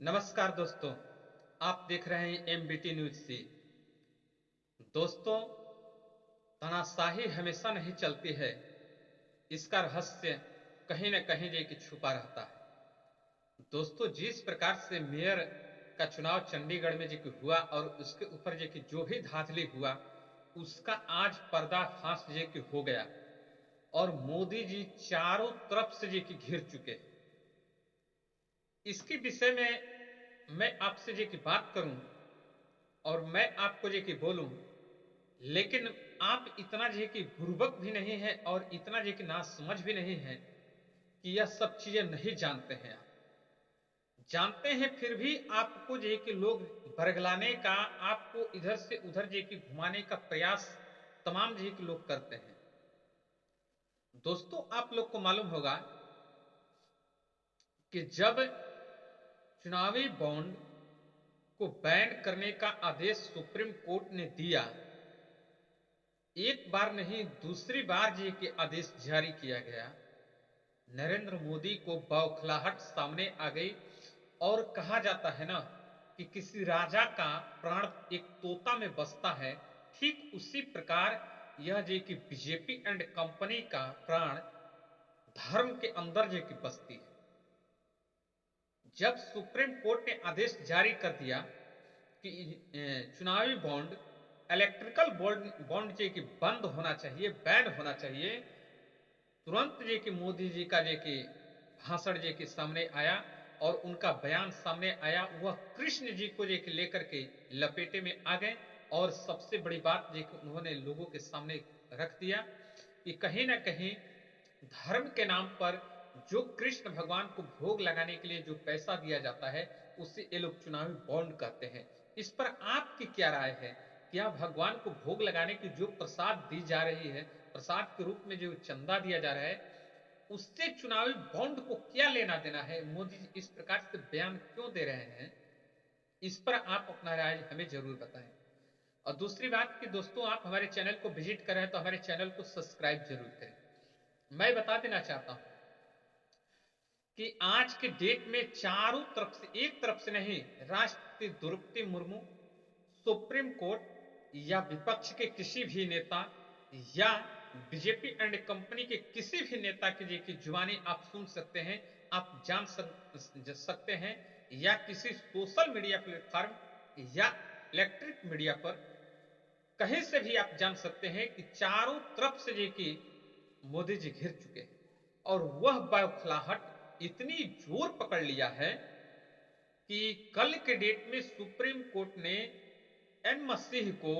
नमस्कार दोस्तों, आप देख रहे हैं एमबीटी न्यूज सी। दोस्तों, तानाशाही हमेशा नहीं चलती है। इसका रहस्य कहीं न कहीं जे कि छुपा रहता है। दोस्तों, जिस प्रकार से मेयर का चुनाव चंडीगढ़ में जे कि हुआ और उसके ऊपर जे कि जो भी धांधली हुआ, उसका आज पर्दाफाश जे कि हो गया और मोदी जी चारों तरफ से जे कि घिर चुके हैं। इसके विषय में मैं आपसे जे कि बात करूं और मैं आपको जे कि बोलूं, लेकिन आप इतना जे कि बुर्बक भी नहीं है और इतना जे कि नासमझ भी नहीं है कि यह सब चीजें नहीं जानते हैं। आप जानते हैं, फिर भी आपको जे कि लोग बरगलाने का, आपको इधर से उधर जे कि घुमाने का प्रयास तमाम जे कि लोग करते हैं। दोस्तों, आप लोग को मालूम होगा कि जब चुनावी बॉन्ड को बैन करने का आदेश सुप्रीम कोर्ट ने दिया, एक बार नहीं दूसरी बार जी के आदेश जारी किया गया, नरेंद्र मोदी को बौखलाहट सामने आ गई। और कहा जाता है ना कि किसी राजा का प्राण एक तोता में बसता है, ठीक उसी प्रकार यह जे कि बीजेपी एंड कंपनी का प्राण धर्म के अंदर जे कि बसती है। जब सुप्रीम कोर्ट ने आदेश जारी कर दिया कि चुनावी बॉन्ड, इलेक्ट्रिकल बॉन्ड जे कि बंद होना चाहिए, बैन होना चाहिए, तुरंत जे कि मोदी जी का जे कि भाषण जे कि सामने आया और उनका बयान सामने आया। वह कृष्ण जी को जे कि लेकर के लपेटे में आ गए और सबसे बड़ी बात जे कि उन्होंने लोगों के सामने रख दिया कि कहीं ना कहीं धर्म के नाम पर जो कृष्ण भगवान को भोग लगाने के लिए जो पैसा दिया जाता है, उसे ये लोग चुनावी बॉन्ड कहते हैं। इस पर आपकी क्या राय है? क्या भगवान को भोग लगाने की जो प्रसाद दी जा रही है, प्रसाद के रूप में जो चंदा दिया जा रहा है, उससे चुनावी बॉन्ड को क्या लेना देना है? मोदी जी इस प्रकार से बयान क्यों दे रहे हैं? इस पर आप अपना राय हमें जरूर बताएं। और दूसरी बात कि दोस्तों, आप हमारे चैनल को विजिट करें तो हमारे चैनल को सब्सक्राइब जरूर करें। मैं बता देना चाहता हूं कि आज के डेट में चारों तरफ से, एक तरफ से नहीं, राष्ट्रपति द्रौपदी मुर्मू, सुप्रीम कोर्ट या विपक्ष के किसी भी नेता या बीजेपी एंड कंपनी के किसी भी नेता की जुबानी आप सुन सकते हैं, आप जान सकते हैं, या किसी सोशल मीडिया प्लेटफॉर्म या इलेक्ट्रिक मीडिया पर कहीं से भी आप जान सकते हैं कि चारों तरफ से जे कि मोदी जी घिर चुके हैं। और वह बौखलाहट इतनी जोर पकड़ लिया है कि कल के डेट में सुप्रीम कोर्ट ने एन मसीह को,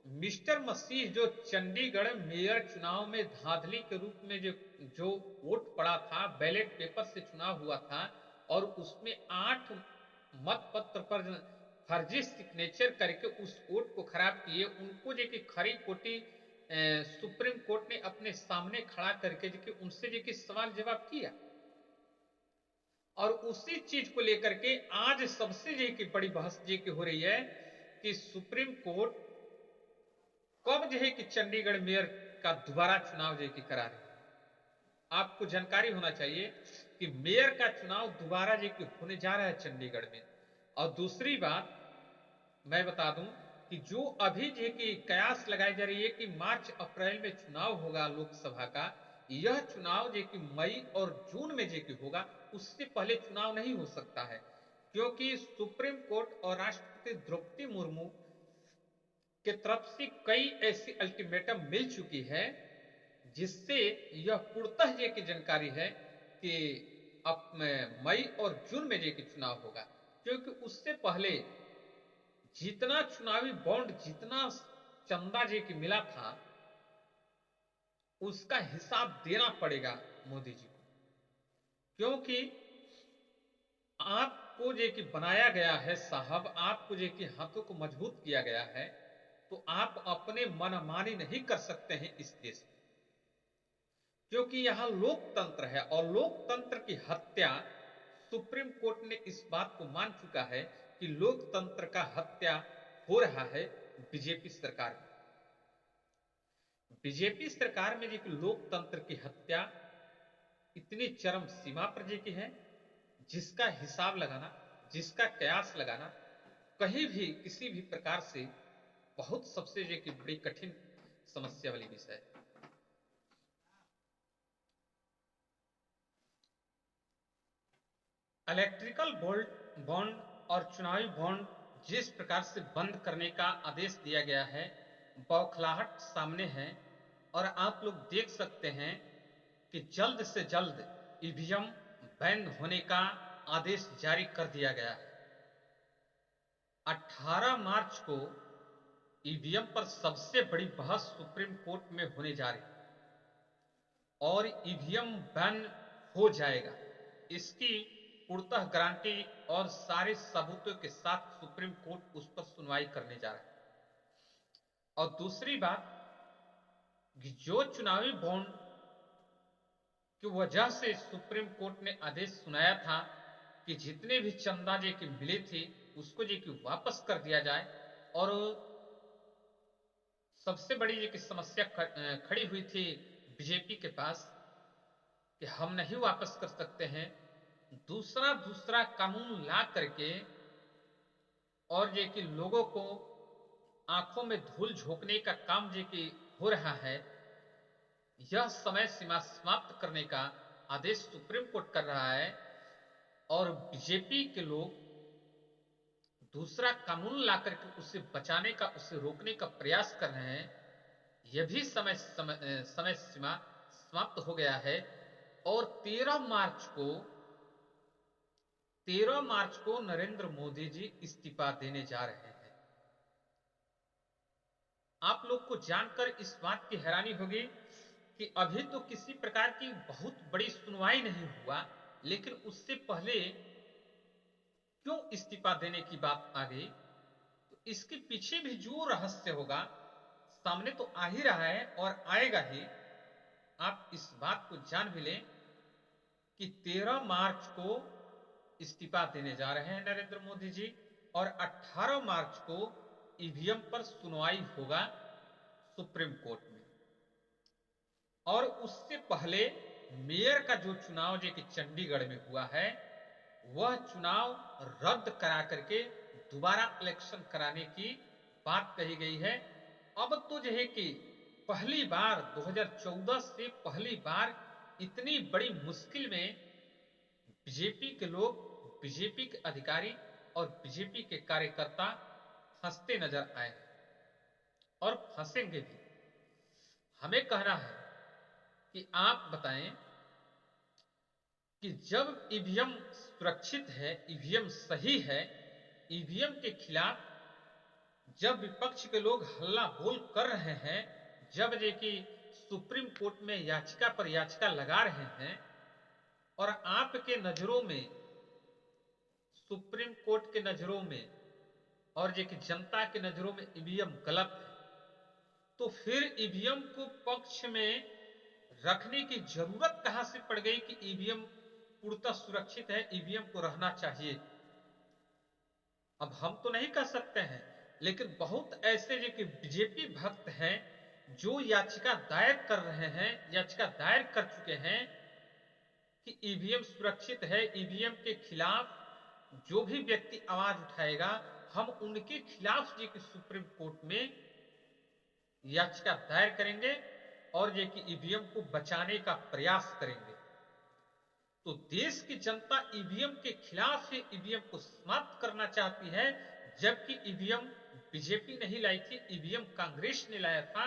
मिस्टर मसीह, जो चंडीगढ़ मेयर चुनाव में धांधली के रूप में जो जो वोट पड़ा था, बैलेट पेपर से चुनाव हुआ था और उसमें 8 मत पत्र पर फर्जी सिग्नेचर करके उस वोट को खराब किए, उनको जो कि खरी कोटी सुप्रीम कोर्ट ने अपने सामने खड़ा करके जो कि उनसे जो कि सवाल जवाब किया। और उसी चीज को लेकर के आज सबसे जो कि बड़ी बहस जो कि हो रही है कि सुप्रीम कोर्ट कब जो है कि चंडीगढ़ मेयर का दोबारा चुनाव जो कि करा रही है। आपको जानकारी होना चाहिए कि मेयर का चुनाव दोबारा जो कि होने जा रहा है चंडीगढ़ में। और दूसरी बात मैं बता दूं कि जो अभी जो कि कयास लगाई जा रही है कि मार्च अप्रैल में चुनाव होगा लोकसभा का, यह चुनाव जो कि मई और जून में जो कि होगा, उससे पहले चुनाव नहीं हो सकता है, क्योंकि सुप्रीम कोर्ट और राष्ट्रपति द्रौपदी मुर्मू के तरफ से कई ऐसी अल्टीमेटम मिल चुकी है जिससे यह पूर्णतः ये की जानकारी है कि अब मई और जून में ये की चुनाव होगा। क्योंकि उससे पहले जितना चुनावी बॉन्ड, जितना चंदा जे की मिला था, उसका हिसाब देना पड़ेगा मोदी जी को। क्योंकि आपको जे कि बनाया गया है साहब, आपको जे कि हाथों को मजबूत किया गया है, तो आप अपने मनमानी नहीं कर सकते हैं इस देश में। क्योंकि यहां लोकतंत्र है और लोकतंत्र की हत्या, सुप्रीम कोर्ट ने इस बात को मान चुका है कि लोकतंत्र का हत्या हो रहा है बीजेपी सरकार में। बीजेपी सरकार में जो लोकतंत्र की हत्या इतनी चरम सीमा पर जो की है, जिसका हिसाब लगाना जिसका कयास लगाना कहीं भी किसी भी प्रकार से बहुत सबसे जो कि बड़ी कठिन समस्या वाली विषय है। इलेक्ट्रिकल बॉन्ड और चुनावी बॉन्ड जिस प्रकार से बंद करने का आदेश दिया गया है, बौखलाहट सामने है। और आप लोग देख सकते हैं कि जल्द से जल्द ईवीएम बैन होने का आदेश जारी कर दिया गया है। 18 मार्च को ईवीएम पर सबसे बड़ी बहस सुप्रीम कोर्ट में होने जा रही है और ईवीएम बैन हो जाएगा, इसकी पूर्णतः गारंटी और सारे सबूतों के साथ सुप्रीम कोर्ट उस पर सुनवाई करने जा रहा है। और दूसरी बात, जो चुनावी बॉन्ड की वजह से सुप्रीम कोर्ट ने आदेश सुनाया था कि जितने भी चंदा जे की मिले थे उसको जे की वापस कर दिया जाए। और सबसे बड़ी ये की समस्या खड़ी हुई थी बीजेपी के पास कि हम नहीं वापस कर सकते हैं, दूसरा कानून ला करके और ये कि लोगों को आंखों में धूल झोंकने का काम जो कि हो रहा है, यह समय सीमा समाप्त करने का आदेश सुप्रीम कोर्ट कर रहा है। और बीजेपी के लोग दूसरा कानून लाकर के उसे बचाने का, उसे रोकने का प्रयास कर रहे हैं। यह भी समय सीमा समाप्त हो गया है। और 13 मार्च को नरेंद्र मोदी जी इस्तीफा देने जा रहे हैं। आप लोग को जानकर इस बात की हैरानी होगी कि अभी तो किसी प्रकार की बहुत बड़ी सुनवाई नहीं हुआ, लेकिन उससे पहले क्यों इस्तीफा देने की बात आ गई, तो इसके पीछे भी जो रहस्य होगा सामने तो आ ही रहा है और आएगा ही। आप इस बात को जान भी लें कि 13 मार्च को इस्तीफा देने जा रहे हैं नरेंद्र मोदी जी और 18 मार्च को ईवीएम पर सुनवाई होगा सुप्रीम कोर्ट में। और उससे पहले मेयर का जो चुनाव जो कि चंडीगढ़ में हुआ है, वह चुनाव रद्द करा करके दोबारा इलेक्शन कराने की बात कही गई है। अब तो जो है कि पहली बार 2014 से पहली बार इतनी बड़ी मुश्किल में बीजेपी के लोग, बीजेपी के अधिकारी और बीजेपी के कार्यकर्ता फंसते नजर आए और फंसेंगे भी। हमें कहना है कि आप बताएं कि जब ईवीएम सुरक्षित है, ईवीएम सही है, ईवीएम के खिलाफ जब विपक्ष के लोग हल्ला बोल कर रहे हैं, जब जे कि सुप्रीम कोर्ट में याचिका पर याचिका लगा रहे हैं और आपके नजरों में, सुप्रीम कोर्ट के नजरों में और जे कि जनता के नजरों में ईवीएम गलत है, तो फिर ईवीएम को पक्ष में रखने की जरूरत कहां से पड़ गई कि ईवीएम पूर्णतः सुरक्षित है, ईवीएम को रहना चाहिए। अब हम तो नहीं कह सकते हैं, लेकिन बहुत ऐसे जो कि बीजेपी भक्त हैं जो याचिका दायर कर रहे हैं, याचिका दायर कर चुके हैं कि ईवीएम सुरक्षित है, ईवीएम के खिलाफ जो भी व्यक्ति आवाज उठाएगा हम उनके खिलाफ जो कि सुप्रीम कोर्ट में याचिका दायर करेंगे और ये कि ईवीएम को बचाने का प्रयास करेंगे। तो देश की जनता ईवीएम के खिलाफ ही ईवीएम को समाप्त करना चाहती है, जबकि ईवीएम बीजेपी नहीं लाई थी, ईवीएम कांग्रेस ने लाया था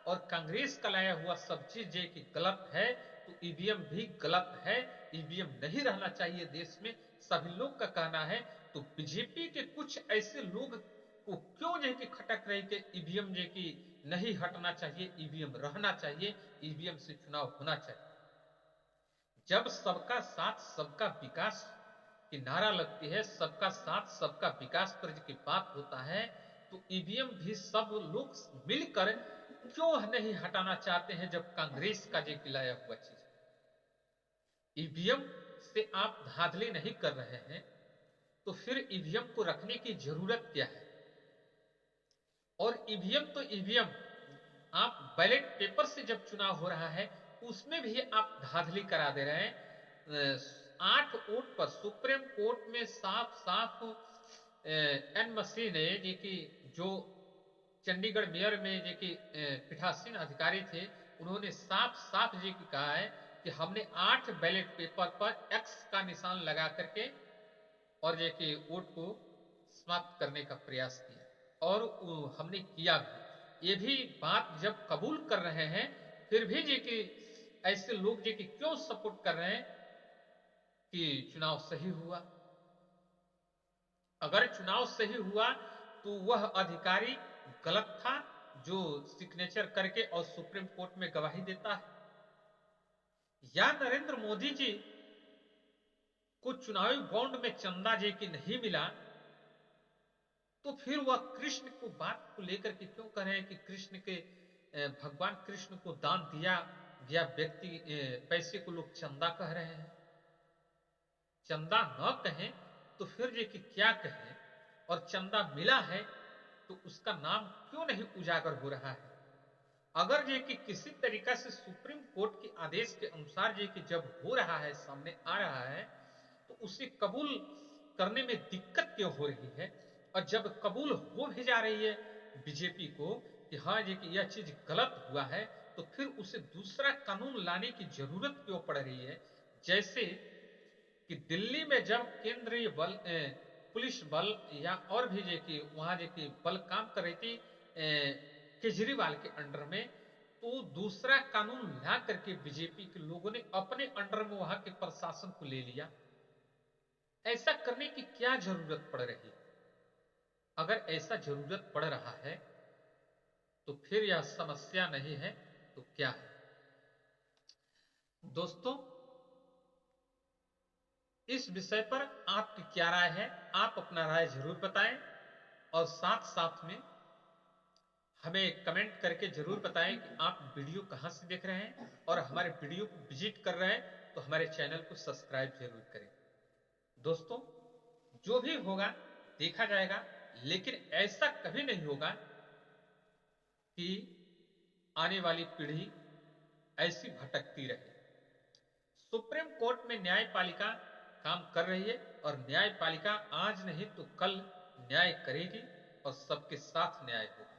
और कांग्रेस का लाया हुआ सब चीज जो कि गलत है, तो ईवीएम भी गलत है, ईवीएम नहीं रहना चाहिए देश में, सभी लोग का कहना है। तो बीजेपी के कुछ ऐसे लोग को क्यों जो कि खटक रही कि ईवीएम जो कि नहीं हटना चाहिए, ईवीएम रहना चाहिए, ईवीएम से चुनाव होना चाहिए। जब सबका साथ सबका विकास की नारा लगती है, सबका साथ सबका विकास पर की बात होता है, तो ईवीएम भी सब लोग मिलकर क्यों नहीं हटाना चाहते हैं, जब कांग्रेस का जो लाया हुआ चीज। ईवीएम से आप धांधली नहीं कर रहे हैं तो फिर ईवीएम को रखने की जरूरत क्या है। और ईवीएम तो ईवीएम, आप बैलेट पेपर से जब चुनाव हो रहा है उसमें भी आप धांधली करा दे रहे हैं। 8 वोट पर सुप्रीम कोर्ट में साफ साफ एन मसीह ने जी की जो चंडीगढ़ मेयर में जी की पीठासीन अधिकारी थे, उन्होंने साफ साफ जी की कहा है कि हमने 8 बैलेट पेपर पर एक्स का निशान लगा करके और जे कि वोट को समाप्त करने का प्रयास किया और हमने किया भी। ये भी बात जब कबूल कर रहे हैं, फिर भी जी कि ऐसे लोग जी कि क्यों सपोर्ट कर रहे हैं कि चुनाव सही हुआ। अगर चुनाव सही हुआ तो वह अधिकारी गलत था जो सिग्नेचर करके और सुप्रीम कोर्ट में गवाही देता है, या नरेंद्र मोदी जी को चुनावी बॉन्ड में चंदा जी की नहीं मिला, तो फिर वह कृष्ण को बात को लेकर के क्यों कह रहे हैं कि कृष्ण के भगवान कृष्ण को दान दिया गया व्यक्ति पैसे को लोग चंदा कह रहे हैं। चंदा न कहें तो फिर ये कि क्या कहें, और चंदा मिला है तो उसका नाम क्यों नहीं उजागर हो रहा है। अगर ये कि किसी तरीका से सुप्रीम कोर्ट के आदेश के अनुसार ये कि जब हो रहा है, सामने आ रहा है, तो उसे कबूल करने में दिक्कत क्यों हो रही है। और जब कबूल हो भी जा रही है बीजेपी को कि हाँ ये कि यह चीज गलत हुआ है, तो फिर उसे दूसरा कानून लाने की जरूरत क्यों पड़ रही है। जैसे कि दिल्ली में जब केंद्रीय बल पुलिस बल या और भी जे कि वहां जे कि बल काम कर रही थी केजरीवाल के अंडर में, तो दूसरा कानून ला करके बीजेपी के लोगों ने अपने अंडर में वहां के प्रशासन को ले लिया। ऐसा करने की क्या जरूरत पड़ रही है। अगर ऐसा जरूरत पड़ रहा है तो फिर यह समस्या नहीं है तो क्या है। दोस्तों, इस विषय पर आपकी क्या राय है, आप अपना राय जरूर बताएं और साथ साथ में हमें कमेंट करके जरूर बताएं कि आप वीडियो कहां से देख रहे हैं और हमारे वीडियो को विजिट कर रहे हैं तो हमारे चैनल को सब्सक्राइब जरूर करें। दोस्तों, जो भी होगा देखा जाएगा, लेकिन ऐसा कभी नहीं होगा कि आने वाली पीढ़ी ऐसी भटकती रहे। सुप्रीम कोर्ट में न्यायपालिका काम कर रही है और न्यायपालिका आज नहीं तो कल न्याय करेगी और सबके साथ न्याय होगा।